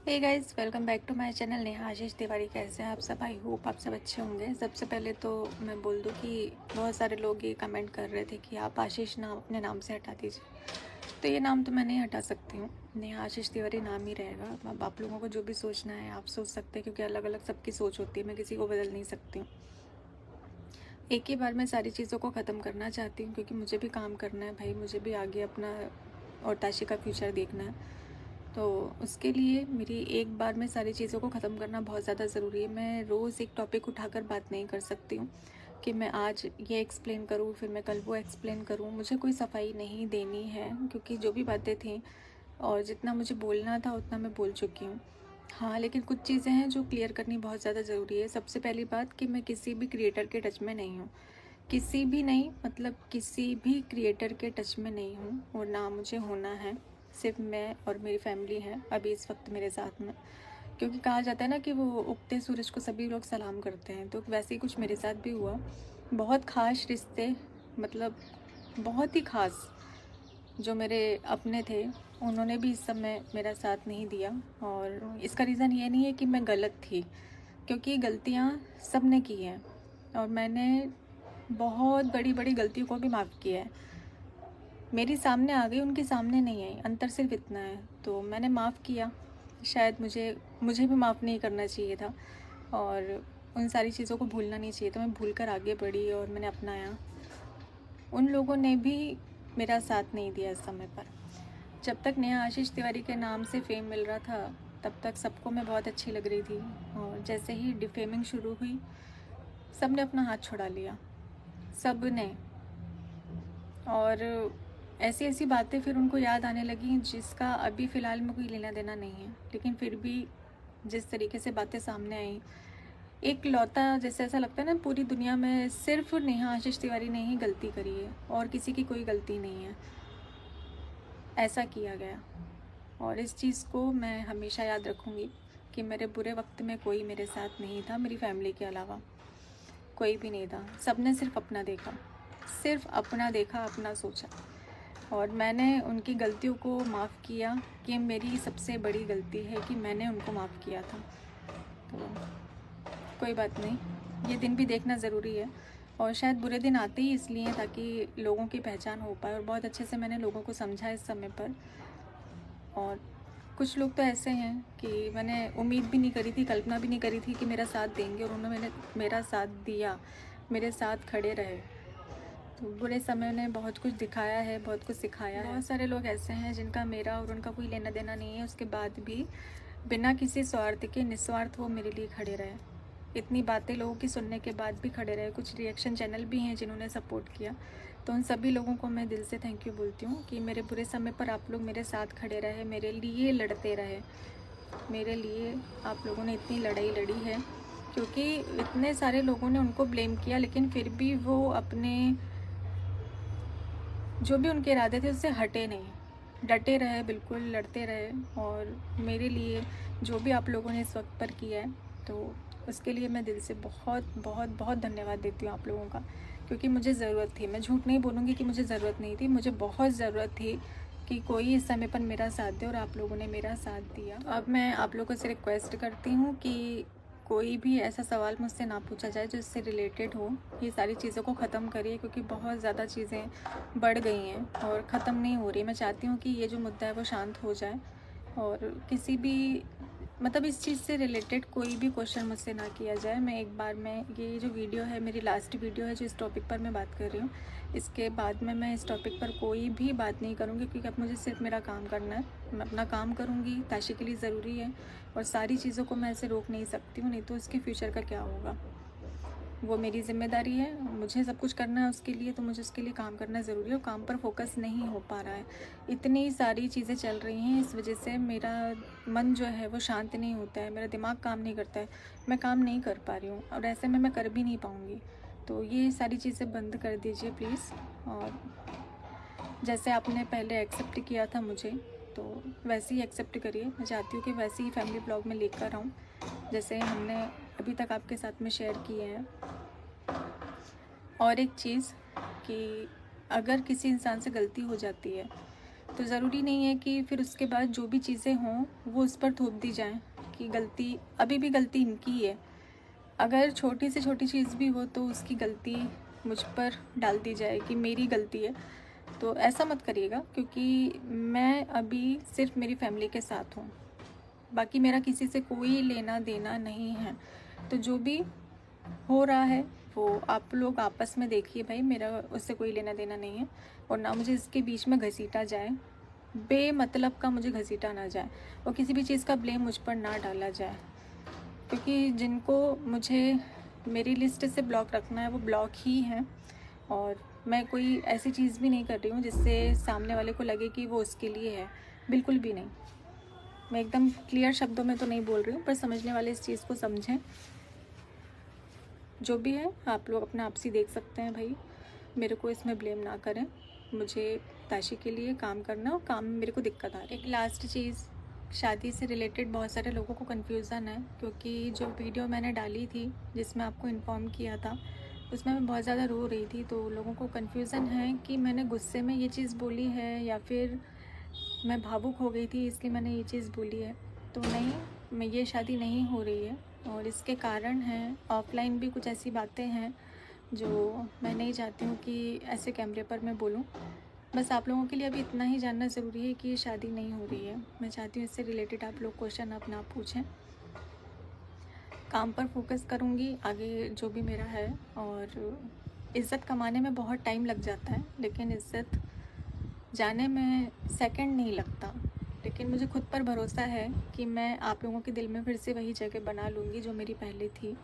Hey guys, welcome back to my channel Neha Ashish Tiwari. कैसे हैं आप सब? आई होप आप सब अच्छे होंगे। सबसे पहले तो मैं बोल दूं कि बहुत सारे लोग ये कमेंट कर रहे थे कि आप आशीष नाम अपने नाम से हटा दीजिए। तो ये नाम तो मैं नहीं हटा सकती हूँ, नेहा आशीष तिवारी नाम ही रहेगा। अब आप लोगों को जो भी सोचना है आप सोच सकते हैं, क्योंकि अलग अलग सबकी सोच होती है, मैं किसी को बदल नहीं सकती हूँ। एक ही बार मैं सारी चीज़ों को ख़त्म करना चाहती हूँ, क्योंकि मुझे भी काम करना है भाई, मुझे भी आगे अपना और ताशी का फ्यूचर देखना है। तो उसके लिए मेरी एक बार में सारी चीज़ों को ख़त्म करना बहुत ज़्यादा ज़रूरी है। मैं रोज़ एक टॉपिक उठाकर बात नहीं कर सकती हूँ कि मैं आज ये एक्सप्लेन करूँ फिर मैं कल वो एक्सप्लेन करूँ। मुझे कोई सफाई नहीं देनी है, क्योंकि जो भी बातें थी और जितना मुझे बोलना था उतना मैं बोल चुकी हूँ। हाँ, लेकिन कुछ चीज़ें हैं जो क्लियर करनी बहुत ज़्यादा ज़रूरी है। सबसे पहली बात कि मैं किसी भी क्रिएटर के टच में नहीं हूँ, किसी भी नहीं, मतलब किसी भी क्रिएटर के टच में नहीं हूँ और ना मुझे होना है। सिर्फ मैं और मेरी फैमिली है अभी इस वक्त मेरे साथ में, क्योंकि कहा जाता है ना कि वो उगते सूरज को सभी लोग सलाम करते हैं, तो वैसे ही कुछ मेरे साथ भी हुआ। बहुत ख़ास रिश्ते, मतलब बहुत ही ख़ास जो मेरे अपने थे, उन्होंने भी इस समय मेरा साथ नहीं दिया। और इसका रीज़न ये नहीं है कि मैं गलत थी, क्योंकि गलतियाँ सब ने की हैं और मैंने बहुत बड़ी बड़ी गलतियों को भी माफ़ किया है। मेरी सामने आ गई, उनके सामने नहीं आई, अंतर सिर्फ इतना है। तो मैंने माफ़ किया। शायद मुझे मुझे भी माफ़ नहीं करना चाहिए था और उन सारी चीज़ों को भूलना नहीं चाहिए था। मैं भूल कर आगे बढ़ी और मैंने अपनाया। उन लोगों ने भी मेरा साथ नहीं दिया इस समय पर। जब तक नेहा आशीष तिवारी के नाम से फेम मिल रहा था तब तक सबको मैं बहुत अच्छी लग रही थी, और जैसे ही डिफेमिंग शुरू हुई सब ने अपना हाथ छुड़ा लिया, सब ने। और ऐसी ऐसी बातें फिर उनको याद आने लगी जिसका अभी फ़िलहाल में कोई लेना देना नहीं है, लेकिन फिर भी जिस तरीके से बातें सामने आई, एक लौता जैसे ऐसा लगता है ना पूरी दुनिया में सिर्फ नेहा आशीष तिवारी ने ही गलती करी है और किसी की कोई गलती नहीं है, ऐसा किया गया। और इस चीज़ को मैं हमेशा याद रखूँगी कि मेरे बुरे वक्त में कोई मेरे साथ नहीं था, मेरी फैमिली के अलावा कोई भी नहीं था। सब ने सिर्फ अपना देखा, सिर्फ अपना देखा, अपना सोचा। और मैंने उनकी गलतियों को माफ़ किया, कि मेरी सबसे बड़ी गलती है कि मैंने उनको माफ़ किया था। तो कोई बात नहीं, ये दिन भी देखना ज़रूरी है। और शायद बुरे दिन आते ही इसलिए ताकि लोगों की पहचान हो पाए, और बहुत अच्छे से मैंने लोगों को समझा इस समय पर। और कुछ लोग तो ऐसे हैं कि मैंने उम्मीद भी नहीं करी थी, कल्पना भी नहीं करी थी कि मेरा साथ देंगे, और उन्होंने मेरा साथ दिया, मेरे साथ खड़े रहे। तो बुरे समय ने बहुत कुछ दिखाया है, बहुत कुछ सिखाया है। बहुत सारे लोग ऐसे हैं जिनका मेरा और उनका कोई लेना देना नहीं है, उसके बाद भी बिना किसी स्वार्थ के निस्वार्थ वो मेरे लिए खड़े रहे। इतनी बातें लोगों की सुनने के बाद भी खड़े रहे। कुछ रिएक्शन चैनल भी हैं जिन्होंने सपोर्ट किया, तो उन सभी लोगों को मैं दिल से थैंक यू बोलती हूँ कि मेरे बुरे समय पर आप लोग मेरे साथ खड़े रहे, मेरे लिए लड़ते रहे। मेरे लिए आप लोगों ने इतनी लड़ाई लड़ी है, क्योंकि इतने सारे लोगों ने उनको ब्लेम किया, लेकिन फिर भी वो अपने जो भी उनके इरादे थे उससे हटे नहीं, डटे रहे, बिल्कुल लड़ते रहे। और मेरे लिए जो भी आप लोगों ने इस वक्त पर किया है, तो उसके लिए मैं दिल से बहुत बहुत बहुत धन्यवाद देती हूँ आप लोगों का, क्योंकि मुझे ज़रूरत थी। मैं झूठ नहीं बोलूँगी कि मुझे ज़रूरत नहीं थी, मुझे बहुत ज़रूरत थी कि कोई इस समय पर मेरा साथ दे, और आप लोगों ने मेरा साथ दिया। तो अब मैं आप लोगों से रिक्वेस्ट करती हूँ कि कोई भी ऐसा सवाल मुझसे ना पूछा जाए जो इससे रिलेटेड हो। ये सारी चीज़ों को ख़त्म करिए, क्योंकि बहुत ज़्यादा चीज़ें बढ़ गई हैं और ख़त्म नहीं हो रही। मैं चाहती हूँ कि ये जो मुद्दा है वो शांत हो जाए, और किसी भी मतलब इस चीज़ से रिलेटेड कोई भी क्वेश्चन मुझसे ना किया जाए। मैं एक बार में, ये जो वीडियो है मेरी लास्ट वीडियो है जो इस टॉपिक पर मैं बात कर रही हूँ, इसके बाद में मैं इस टॉपिक पर कोई भी बात नहीं करूँगी, क्योंकि अब मुझे सिर्फ मेरा काम करना है। मैं अपना काम करूँगी, ताशी के लिए ज़रूरी है, और सारी चीज़ों को मैं ऐसे रोक नहीं सकती हूँ, नहीं तो उसके फ्यूचर का क्या होगा। वो मेरी ज़िम्मेदारी है, मुझे सब कुछ करना है उसके लिए, तो मुझे उसके लिए काम करना ज़रूरी है, और काम पर फोकस नहीं हो पा रहा है। इतनी सारी चीज़ें चल रही हैं, इस वजह से मेरा मन जो है वो शांत नहीं होता है, मेरा दिमाग काम नहीं करता है, मैं काम नहीं कर पा रही हूँ, और ऐसे में मैं कर भी नहीं पाऊँगी। तो ये सारी चीज़ें बंद कर दीजिए प्लीज़। और जैसे आपने पहले एक्सेप्ट किया था मुझे, तो वैसे ही एक्सेप्ट करिए। मैं चाहती हूँ कि वैसे ही फैमिली ब्लॉग में लेकर आऊँ जैसे हमने अभी तक आपके साथ में शेयर किए हैं। और एक चीज़ कि अगर किसी इंसान से गलती हो जाती है तो ज़रूरी नहीं है कि फिर उसके बाद जो भी चीज़ें हों वो उस पर थोप दी जाएं कि गलती, अभी भी गलती इनकी ही है। अगर छोटी से छोटी चीज़ भी हो तो उसकी गलती मुझ पर डाल दी जाए कि मेरी गलती है। तो ऐसा मत करिएगा, क्योंकि मैं अभी सिर्फ मेरी फैमिली के साथ हूँ, बाकी मेरा किसी से कोई लेना देना नहीं है। तो जो भी हो रहा है वो आप लोग आपस में देखिए भाई, मेरा उससे कोई लेना देना नहीं है। और ना मुझे इसके बीच में घसीटा जाए, बेमतलब का मुझे घसीटा ना जाए, और किसी भी चीज़ का ब्लेम मुझ पर ना डाला जाए, क्योंकि जिनको मुझे मेरी लिस्ट से ब्लॉक रखना है वो ब्लॉक ही हैं। और मैं कोई ऐसी चीज़ भी नहीं कर रही हूँ जिससे सामने वाले को लगे कि वो उसके लिए है, बिल्कुल भी नहीं। मैं एकदम क्लियर शब्दों में तो नहीं बोल रही हूँ, पर समझने वाले इस चीज़ को समझें। जो भी है आप लोग अपना आपसी देख सकते हैं भाई, मेरे को इसमें ब्लेम ना करें। मुझे ताशी के लिए काम करना, और काम में मेरे को दिक्कत आ रही है। एक लास्ट चीज़, शादी से रिलेटेड बहुत सारे लोगों को कन्फ्यूज़न है, क्योंकि जो वीडियो मैंने डाली थी जिसमें आपको इन्फॉर्म किया था उसमें मैं बहुत ज़्यादा रो रही थी। तो लोगों को कन्फ्यूज़न है कि मैंने गुस्से में ये चीज़ बोली है या फिर मैं भावुक हो गई थी इसलिए मैंने ये चीज़ बोली है। तो नहीं, मैं ये शादी नहीं हो रही है, और इसके कारण हैं ऑफलाइन भी कुछ ऐसी बातें हैं जो मैं नहीं चाहती हूँ कि ऐसे कैमरे पर मैं बोलूँ। बस आप लोगों के लिए अभी इतना ही जानना ज़रूरी है कि ये शादी नहीं हो रही है। मैं चाहती हूँ इससे रिलेटेड आप लोग क्वेश्चन अपना पूछें। काम पर फोकस करूँगी आगे जो भी मेरा है। और इज़्ज़त कमाने में बहुत टाइम लग जाता है, लेकिन इज़्ज़त जाने में सेकंड नहीं लगता। लेकिन मुझे खुद पर भरोसा है कि मैं आप लोगों के दिल में फिर से वही जगह बना लूँगी जो मेरी पहले थी।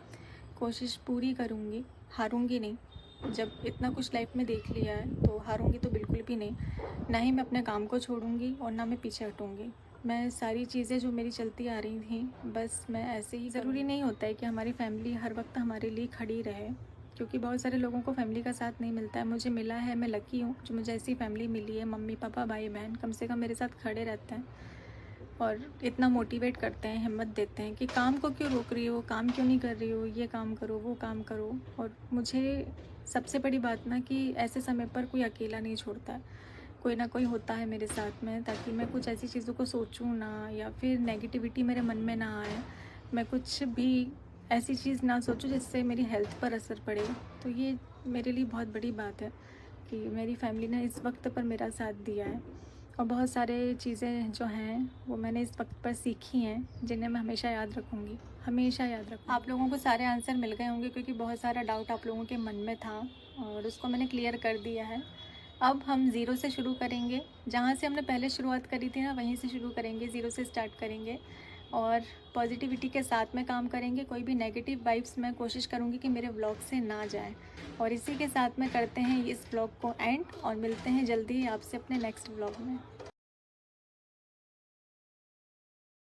कोशिश पूरी करूँगी, हारूँगी नहीं। जब इतना कुछ लाइफ में देख लिया है तो हारूँगी तो बिल्कुल भी नहीं। ना ही मैं अपने काम को छोड़ूँगी और ना मैं पीछे हटूँगी। मैं सारी चीज़ें जो मेरी चलती आ रही थी बस मैं ऐसे ही, ज़रूरी नहीं होता है कि हमारी फैमिली हर वक्त हमारे लिए खड़ी रहे, क्योंकि बहुत सारे लोगों को फैमिली का साथ नहीं मिलता है। मुझे मिला है, मैं लकी हूँ जो मुझे ऐसी फैमिली मिली है। मम्मी पापा भाई बहन कम से कम मेरे साथ खड़े रहते हैं और इतना मोटिवेट करते हैं, हिम्मत देते हैं कि काम को क्यों रोक रही हो, काम क्यों नहीं कर रही हो, ये काम करो वो काम करो। और मुझे सबसे बड़ी बात ना कि ऐसे समय पर कोई अकेला नहीं छोड़ता है, कोई ना कोई होता है मेरे साथ में, ताकि मैं कुछ ऐसी चीज़ों को सोचूं ना, या फिर नेगेटिविटी मेरे मन में ना आए, मैं कुछ भी ऐसी चीज़ ना सोचूं जिससे मेरी हेल्थ पर असर पड़े। तो ये मेरे लिए बहुत बड़ी बात है कि मेरी फैमिली ने इस वक्त पर मेरा साथ दिया है। और बहुत सारे चीज़ें जो हैं वो मैंने इस वक्त पर सीखी हैं, जिन्हें मैं हमेशा याद रखूँगी, हमेशा याद रखूँगी। आप लोगों को सारे आंसर मिल गए होंगे, क्योंकि बहुत सारा डाउट आप लोगों के मन में था और उसको मैंने क्लियर कर दिया है। अब हम ज़ीरो से शुरू करेंगे, जहाँ से हमने पहले शुरुआत करी थी ना वहीं से शुरू करेंगे, ज़ीरो से स्टार्ट करेंगे और पॉजिटिविटी के साथ में काम करेंगे। कोई भी नेगेटिव वाइब्स मैं कोशिश करूँगी कि मेरे व्लॉग से ना जाए। और इसी के साथ में करते हैं इस व्लॉग को एंड, और मिलते हैं जल्दी ही आपसे अपने नेक्स्ट व्लॉग में।